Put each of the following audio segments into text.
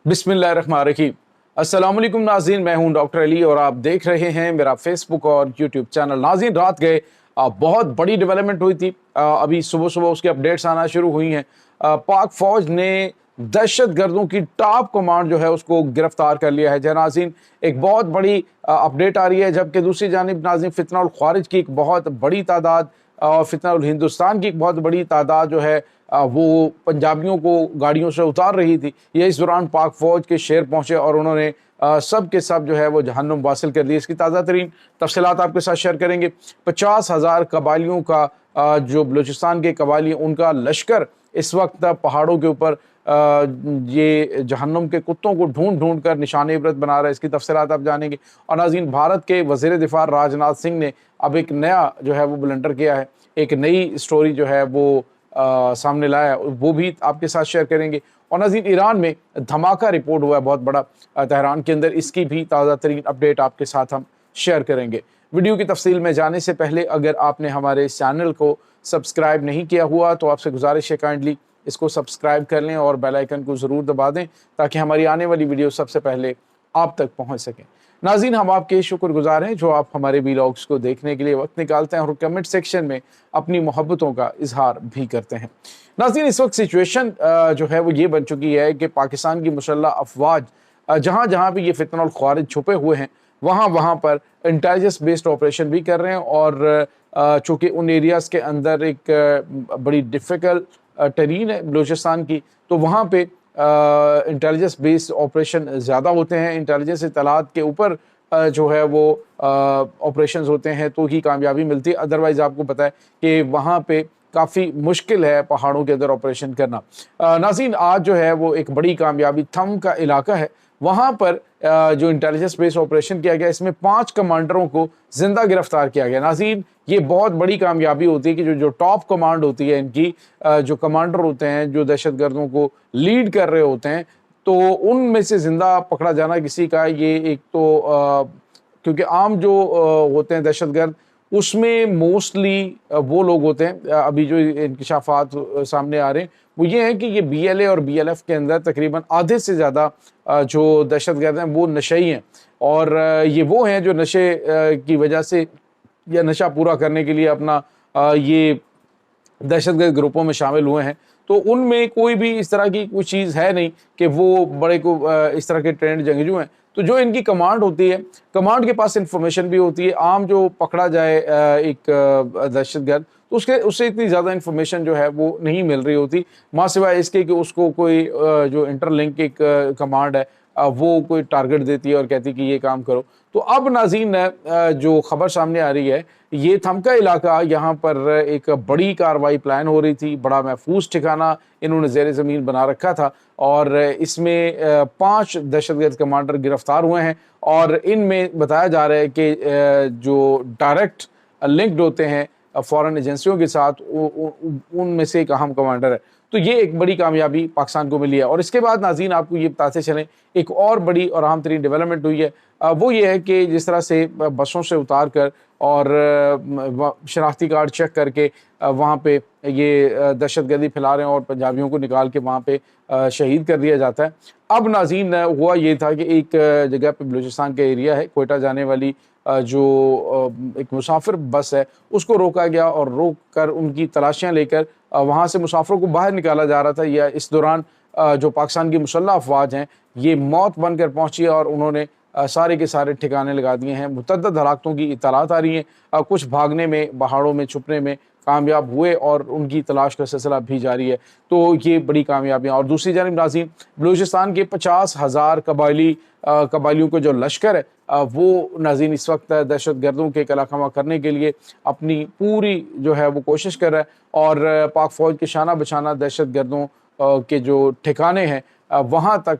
बिस्मिल्लाहिर्रहमानिर्रहीम। अस्सलाम वालेकुम नाज़रीन, मैं हूं डॉक्टर अली और आप देख रहे हैं मेरा फेसबुक और यूट्यूब चैनल। नाज़रीन, रात गए बहुत बड़ी डेवलपमेंट हुई थी। अभी सुबह सुबह उसके अपडेट्स आना शुरू हुई हैं। पाक फ़ौज ने दहशत गर्दों की टॉप कमांड जो है उसको गिरफ्तार कर लिया है। जहाँ नाज़रीन एक बहुत बड़ी अपडेट आ रही है, जबकि दूसरी जानिब नाज़रीन फितना उल ख़वारिज की एक बहुत बड़ी तादाद और फितना उल हिंदुस्तान की एक बहुत बड़ी तादाद जो है वो पंजाबियों को गाड़ियों से उतार रही थी। ये इस दौरान पाक फ़ौज के शेर पहुंचे और उन्होंने सब के सब जो है वो जहन्नुम वासिल कर दी। इसकी ताज़ा तरीन तफसीलात आपके साथ शेयर करेंगे। 50,000 कबालियों का जो बलूचिस्तान के कबाली उनका लश्कर इस वक्त पहाड़ों के ऊपर ये जहन्नुम के कुत्तों को ढूंढ ढूंढ कर निशान इबरत बना रहा है। इसकी तफसीलात आप जानेंगे। और नाज़रीन, भारत के वज़ीर दिफ़ा राजनाथ सिंह ने अब एक नया जो है वो ब्लंडर किया है, एक नई स्टोरी जो है वो सामने लाया, वो भी आपके साथ शेयर करेंगे। और नाज़रीन, ईरान में धमाका रिपोर्ट हुआ है बहुत बड़ा तेहरान के अंदर, इसकी भी ताज़ा तरीन अपडेट आपके साथ हम शेयर करेंगे। वीडियो की तफसील में जाने से पहले अगर आपने हमारे चैनल को सब्सक्राइब नहीं किया हुआ तो आपसे गुजारिश है काइंडली इसको सब्सक्राइब कर लें और बेल आइकन को ज़रूर दबा दें ताकि हमारी आने वाली वीडियो सबसे पहले आप तक पहुंच सकें। नाज़रीन, हम आपके शुक्रगुजार हैं जो आप हमारे व्लॉग्स को देखने के लिए वक्त निकालते हैं और कमेंट सेक्शन में अपनी मोहब्बतों का इजहार भी करते हैं। नाज़रीन, इस वक्त सिचुएशन जो है वो ये बन चुकी है कि पाकिस्तान की मुसल्लह अफवाज जहाँ जहाँ भी ये फितना और ख्वारिज छुपे हुए हैं वहाँ वहाँ पर इंटेलिजेंस बेस्ड ऑपरेशन भी कर रहे हैं। और चूँकि उन एरियाज़ के अंदर एक बड़ी डिफ़िकल्ट टेरीन है बलूचिस्तान की, तो वहाँ पे इंटेलिजेंस बेस्ड ऑपरेशन ज़्यादा होते हैं। इंटेलिजेंस इत्तलात के ऊपर जो है वो ऑपरेशंस होते हैं तो ही कामयाबी मिलती है। अदरवाइज़ आपको पता है कि वहाँ पे काफ़ी मुश्किल है पहाड़ों के अंदर ऑपरेशन करना। नाज़रीन, आज जो है वो एक बड़ी कामयाबी थम का इलाका है, वहाँ पर जो इंटेलिजेंस बेस्ड ऑपरेशन किया गया, इसमें 5 कमांडरों को ज़िंदा गिरफ्तार किया गया। नाज़रीन, ये बहुत बड़ी कामयाबी होती है कि जो टॉप कमांड होती है इनकी, जो कमांडर होते हैं जो दहशत गर्दों को लीड कर रहे होते हैं, तो उनमें से ज़िंदा पकड़ा जाना किसी का ये एक तो क्योंकि आम जो होते हैं दहशतगर्द उसमें मोस्टली वो लोग होते हैं, अभी जो इंकशाफात सामने आ रहे हैं वो ये हैं कि ये BLA और BLF के अंदर तकरीबन आधे से ज़्यादा जो दहशतगर्द हैं वो नशई हैं। और ये वो हैं जो नशे की वजह से या नशा पूरा करने के लिए अपना ये दहशतगर्द ग्रुपों में शामिल हुए हैं। तो उनमें कोई भी इस तरह की कोई चीज़ है नहीं कि वो बड़े को इस तरह के ट्रेंड जंगजू हैं। तो जो इनकी कमांड होती है, कमांड के पास इंफॉर्मेशन भी होती है। आम जो पकड़ा जाए एक दहशतगर्द तो उससे इतनी ज़्यादा इंफॉर्मेशन जो है वो नहीं मिल रही होती, माँ सिवाय इसके कि उसको कोई जो इंटरलिंक एक कमांड है वो कोई टारगेट देती है और कहती है कि ये काम करो। तो अब नाज़रीन जो खबर सामने आ रही है, ये थमका इलाका, यहाँ पर एक बड़ी कार्रवाई प्लान हो रही थी, बड़ा महफूज ठिकाना इन्होंने ज़ेर ज़मीन बना रखा था और इसमें 5 दहशतगर्द कमांडर गिरफ्तार हुए हैं। और इनमें बताया जा रहा है कि जो डायरेक्ट लिंक्ड होते हैं फॉरेन एजेंसियों के साथ, उनमें से एक अहम कमांडर है। तो ये एक बड़ी कामयाबी पाकिस्तान को मिली है। और इसके बाद नाज़रीन आपको ये बताते चलें, एक और बड़ी और अहम तरीन डेवलपमेंट हुई है, वो ये है कि जिस तरह से बसों से उतार कर और शनाख्ती कार्ड चेक करके वहाँ पे ये दहशतगर्दी फैला रहे हैं और पंजाबियों को निकाल के वहाँ पे शहीद कर दिया जाता है। अब नाज़रीन हुआ ये था कि एक जगह पे बलूचिस्तान का एरिया है, कोयटा जाने वाली जो एक मुसाफिर बस है उसको रोका गया और रोक कर उनकी तलाशियाँ लेकर वहाँ से मुसाफिरों को बाहर निकाला जा रहा था। या इस दौरान जो पाकिस्तान की मुसल्लह अफवाज हैं ये मौत बनकर पहुँची और उन्होंने सारे के सारे ठिकाने लगा दिए हैं। मुतअद्दिद हलाकतों की इत्तलात आ रही हैं, कुछ भागने में, पहाड़ों में छुपने में कामयाब हुए और उनकी तलाश का सिलसिला भी जारी है। तो ये बड़ी कामयाबियाँ। और दूसरी जानिब नाज़रीन, बलूचिस्तान के 50,000 कबालियों को जो लश्कर है वो नाज़रीन इस वक्त दहशत गर्दों के कलाखमा करने के लिए अपनी पूरी जो है वो कोशिश कर रहा है। और पाक फ़ौज के शाना बशाना दहशत गर्दों के जो ठिकाने हैं वहाँ तक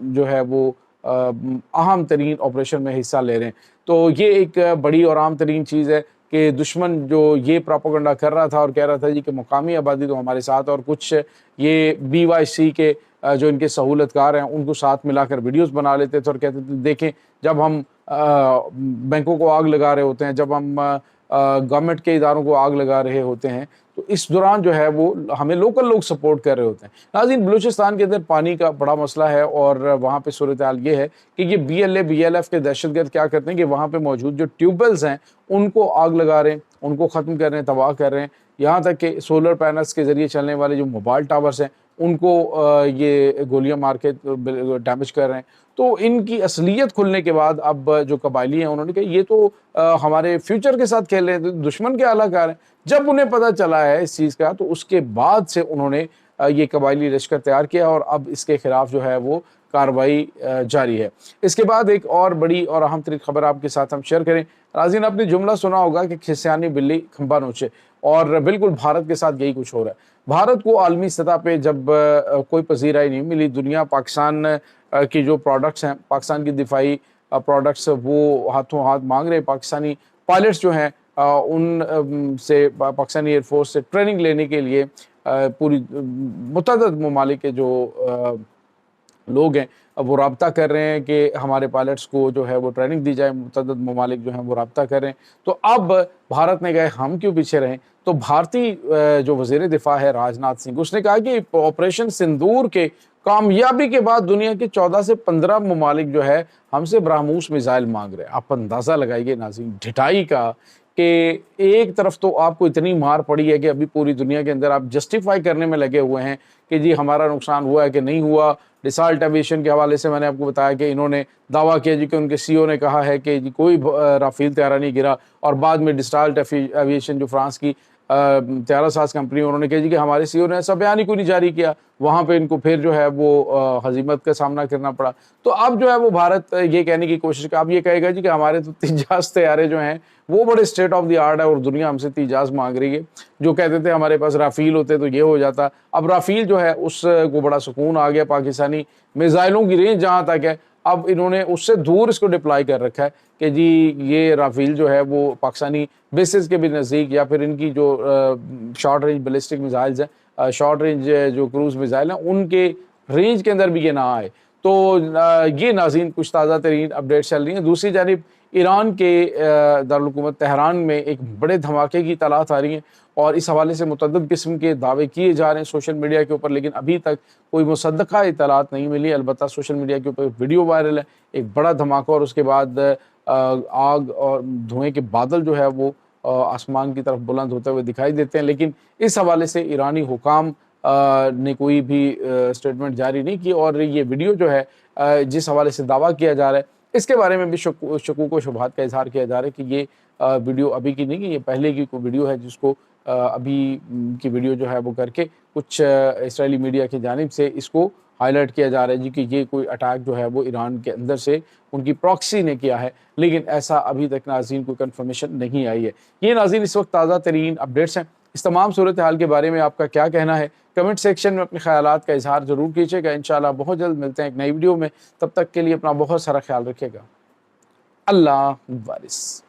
जो है वो अहम तरीन ऑपरेशन में हिस्सा ले रहे हैं। तो ये एक बड़ी और आम तरीन चीज़ है कि दुश्मन जो ये प्रोपेगेंडा कर रहा था और कह रहा था जी कि मुकामी आबादी तो हमारे साथ, और कुछ ये BYC के जो इनके सहूलतकार हैं उनको साथ मिलाकर वीडियोस बना लेते थे और कहते थे देखें जब हम बैंकों को आग लगा रहे होते हैं, जब हम गवर्नमेंट के इदारों को आग लगा रहे होते हैं تو اس دوران جو ہے وہ ہمیں لوکل لوگ سپورٹ کر رہے ہوتے ہیں۔ ناظرین، بلوچستان کے اندر پانی کا بڑا مسئلہ ہے اور وہاں پہ صورتحال یہ ہے کہ یہ BLF کے دہشت گرد کیا کرتے ہیں کہ وہاں پہ موجود جو ٹیوب ویلز ہیں ان کو آگ لگا رہے ہیں، ان کو ختم کر رہے ہیں، تباہ کر رہے ہیں، یہاں تک کہ سولر پینلز کے ذریعے چلنے والے جو موبائل ٹاورز ہیں ان کو یہ گولیاں مار کے ڈیمیج کر رہے ہیں۔ تو ان کی اصلیت کھلنے کے بعد اب جو قبائلی ہیں انہوں نے کہا یہ تو ہمارے فیوچر کے ساتھ کھیل رہے ہیں، دشمن کے اعلیٰ کار ہیں۔ جب انہیں پتہ چلا ہے اس چیز کا تو اس کے بعد سے انہوں نے یہ قبائلی لشکر تیار کیا اور اب اس کے خلاف جو ہے وہ کارروائی جاری ہے۔ اس کے بعد ایک اور بڑی اور اہم ترین خبر آپ کے ساتھ ہم شیئر کریں۔ ناظرین، آپ نے جملہ سنا ہوگا کہ کھسیانی بلی کھمبا نوچے، اور بالکل بھارت کے ساتھ یہی کچھ ہو رہا ہے۔ بھارت کو عالمی سطح پہ جب کوئی پذیرائی نہیں ملی، دنیا پاکستان کی جو پروڈکٹس ہیں، پاکستان کی دفاعی پروڈکٹس وہ ہاتھوں ہاتھ مانگ رہے، پاکستانی پائلٹس جو ہیں ان سے پاکستانی ایئر فورس سے ٹریننگ لینے کے لیے پوری متعدد ممالک کے جو لوگ ہیں وہ رابطہ کر رہے ہیں کہ ہمارے پائلٹس کو جو ہے وہ ٹریننگ دی جائے، متعدد ممالک جو ہیں وہ رابطہ کر رہے ہیں۔ تو اب بھارت نے کہا ہم کیوں پیچھے رہیں؟ تو بھارتی جو وزیر دفاع ہے راجناتھ سنگھ، اس نے کہا کہ آپریشن سندور کے کامیابی کے بعد دنیا کے 14 سے 15 ممالک جو ہے ہم سے برہموس میزائل مانگ رہے ہیں۔ آپ اندازہ لگائیے ناظرین ڈھٹائی کا، کہ ایک طرف تو آپ کو اتنی مار پڑی ہے کہ ابھی پوری دنیا کے اندر آپ جسٹیفائی کرنے میں لگے ہوئے ہیں کہ جی ہمارا نقصان ہوا ہے کہ نہیں ہوا۔ ڈسالٹ ایویشن کے حوالے سے میں نے آپ کو بتایا کہ انہوں نے دعویٰ کیا جی کہ ان کے CEO نے کہا ہے کہ جی کوئی رافیل طیارہ نہیں گرا، اور بعد میں ڈسالٹ ایویشن جو فرانس کی طیارہ ساز کمپنی، انہوں نے کہا جی کہ ہمارے CEO نے ایسا بیان ہی کوئی نہیں جاری کیا۔ وہاں پہ ان کو پھر جو ہے وہ ہزیمت کا سامنا کرنا پڑا۔ تو اب جو ہے وہ بھارت یہ کہنے کی کوشش اب یہ کہے گا جی کہ ہمارے تو تیجاز طیارے جو ہیں وہ بڑے اسٹیٹ آف دی آرٹ ہے اور دنیا ہم سے تیجاز مانگ رہی ہے۔ جو کہتے تھے ہمارے پاس رافیل ہوتے تو یہ ہو جاتا، اب رافیل جو ہے اس کو بڑا سکون آ گیا، پاکستانی میزائلوں کی رینج جہاں تک ہے اب انہوں نے اس سے دور اس کو ڈپلائی کر رکھا ہے کہ جی یہ رافیل جو ہے وہ پاکستانی بیسز کے بھی نزدیک، یا پھر ان کی جو شارٹ رینج بیلسٹک میزائلز ہیں، شارٹ رینج جو کروز میزائل ہیں، ان کے رینج کے اندر بھی یہ نہ آئے۔ تو یہ ناظرین کچھ تازہ ترین اپڈیٹس چل رہی ہیں۔ دوسری جانب ایران کے دارالحکومت تہران میں ایک بڑے دھماکے کی اطلاعات آ رہی ہیں، اور اس حوالے سے متعدد قسم کے دعوے کیے جا رہے ہیں سوشل میڈیا کے اوپر، لیکن ابھی تک کوئی مصدقہ اطلاعات نہیں ملی۔ البتہ سوشل میڈیا کے اوپر ویڈیو وائرل ہے، ایک بڑا دھماکہ، اور اس کے بعد آگ اور دھوئیں کے بادل جو ہے وہ آسمان کی طرف بلند ہوتے ہوئے دکھائی دیتے ہیں، لیکن اس حوالے سے ایرانی حکام نے کوئی بھی اسٹیٹمنٹ جاری نہیں کی، اور یہ ویڈیو جو ہے جس حوالے سے دعویٰ کیا جا رہا ہے اس کے بارے میں بھی شکوک و شبہات کا اظہار کیا جا رہا ہے کہ یہ ویڈیو ابھی کی نہیں، کہ یہ پہلے کی کوئی ویڈیو ہے جس کو ابھی کی ویڈیو جو ہے وہ کر کے کچھ اسرائیلی میڈیا کی جانب سے اس کو ہائی لائٹ کیا جا رہا ہے جی کہ یہ کوئی اٹیک جو ہے وہ ایران کے اندر سے ان کی پراکسی نے کیا ہے، لیکن ایسا ابھی تک ناظرین کوئی کنفرمیشن نہیں آئی ہے۔ یہ ناظرین اس وقت تازہ ترین اپڈیٹس ہیں۔ اس تمام صورتحال کے بارے میں آپ کا کیا کہنا ہے؟ کمنٹ سیکشن میں اپنے خیالات کا اظہار ضرور کیجیے گا۔ انشاءاللہ بہت جلد ملتے ہیں ایک نئی ویڈیو میں، تب تک کے لیے اپنا بہت سارا خیال رکھیے گا۔ اللہ وارث۔